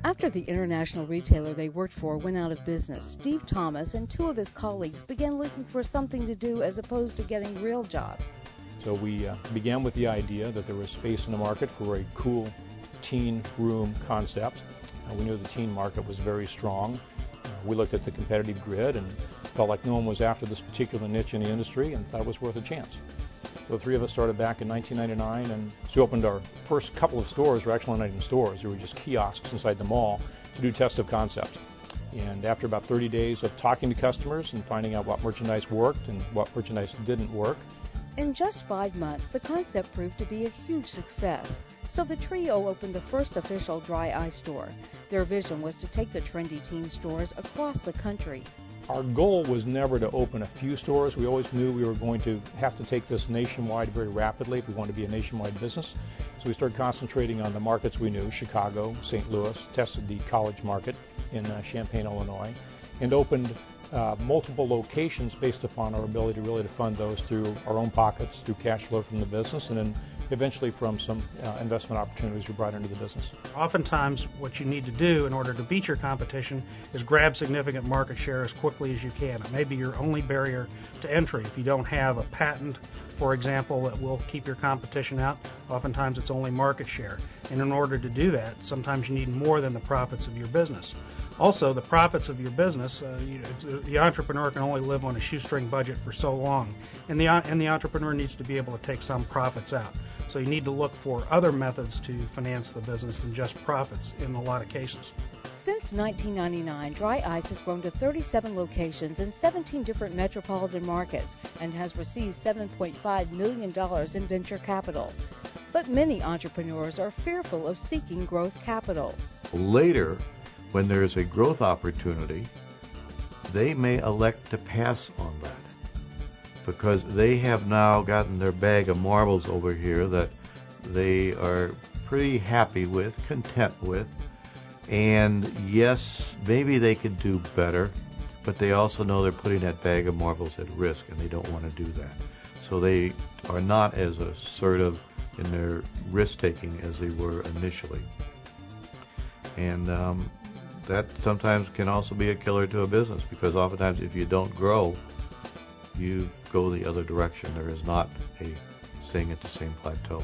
After the international retailer they worked for went out of business, Steve Thomas and two of his colleagues began looking for something to do as opposed to getting real jobs. So we began with the idea that there was space in the market for a cool teen room concept. We knew the teen market was very strong. We looked at the competitive grid and felt like no one was after this particular niche in the industry and thought it was worth a chance. So the three of us started back in 1999, and so we opened our first couple of stores. Were actually not even stores. They were just kiosks inside the mall to do test of concept. And after about 30 days of talking to customers and finding out what merchandise worked and what merchandise didn't work. In just 5 months, the concept proved to be a huge success. So the trio opened the first official dry ice store. Their vision was to take the trendy teen stores across the country. Our goal was never to open a few stores. We always knew we were going to have to take this nationwide very rapidly if we wanted to be a nationwide business. So we started concentrating on the markets we knew, Chicago, St. Louis, tested the college market in Champaign, Illinois, and opened multiple locations based upon our ability really to fund those through our own pockets, through cash flow from the business, and then eventually from some investment opportunities we brought into the business. Oftentimes what you need to do in order to beat your competition is grab significant market share as quickly as you can. It may be your only barrier to entry. If you don't have a patent, for example, that will keep your competition out, oftentimes it's only market share. And in order to do that, sometimes you need more than the profits of your business. Also, the profits of your business, the entrepreneur can only live on a shoestring budget for so long, and the entrepreneur needs to be able to take some profits out. So you need to look for other methods to finance the business than just profits in a lot of cases. Since 1999, Dry Ice has grown to 37 locations in 17 different metropolitan markets and has received $7.5 million in venture capital. But many entrepreneurs are fearful of seeking growth capital. Later, when there is a growth opportunity, they may elect to pass on that because they have now gotten their bag of marbles over here that they are pretty happy with, content with, and yes, maybe they could do better, but they also know they're putting that bag of marbles at risk and they don't want to do that. So they are not as assertive in their risk-taking as they were initially. And that sometimes can also be a killer to a business because oftentimes if you don't grow, you go the other direction. There is not a staying at the same plateau.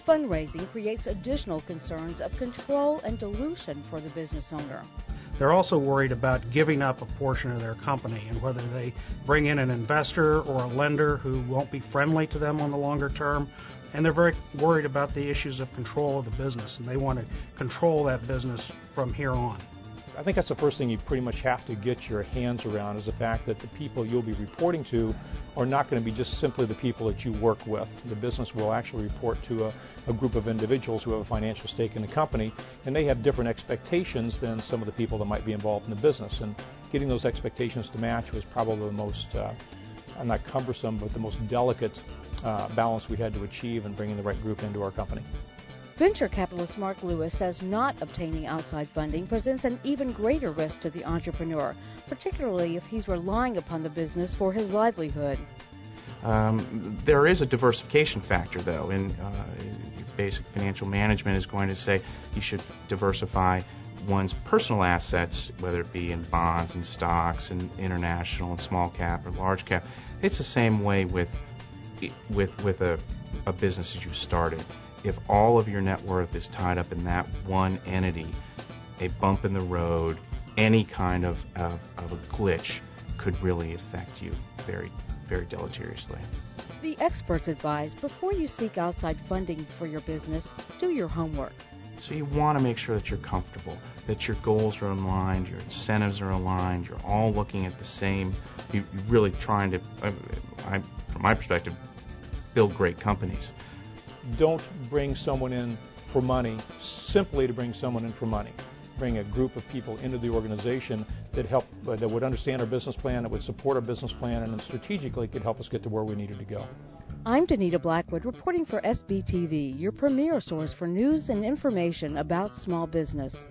Fundraising creates additional concerns of control and dilution for the business owner. They're also worried about giving up a portion of their company and whether they bring in an investor or a lender who won't be friendly to them on the longer term. And they're very worried about the issues of control of the business, and they want to control that business from here on. I think that's the first thing you pretty much have to get your hands around is the fact that the people you'll be reporting to are not going to be just simply the people that you work with. The business will actually report to a group of individuals who have a financial stake in the company, and they have different expectations than some of the people that might be involved in the business. And getting those expectations to match was probably the most, not cumbersome, but the most delicate balance we had to achieve in bringing the right group into our company. Venture capitalist Mark Lewis says not obtaining outside funding presents an even greater risk to the entrepreneur, particularly if he's relying upon the business for his livelihood. There is a diversification factor, though, and basic financial management is going to say you should diversify one's personal assets, whether it be in bonds and stocks and international and small cap or large cap. It's the same way with a business that you started. If all of your net worth is tied up in that one entity, a bump in the road, any kind of a glitch could really affect you very, very deleteriously. The experts advise before you seek outside funding for your business, do your homework. So you want to make sure that you're comfortable, that your goals are aligned, your incentives are aligned, you're all looking at the same. You're really trying to, from my perspective, build great companies. Don't bring someone in for money simply to bring someone in for money. Bring a group of people into the organization that would understand our business plan, that would support our business plan, and then strategically could help us get to where we needed to go. I'm Danita Blackwood reporting for SBTV, your premier source for news and information about small business.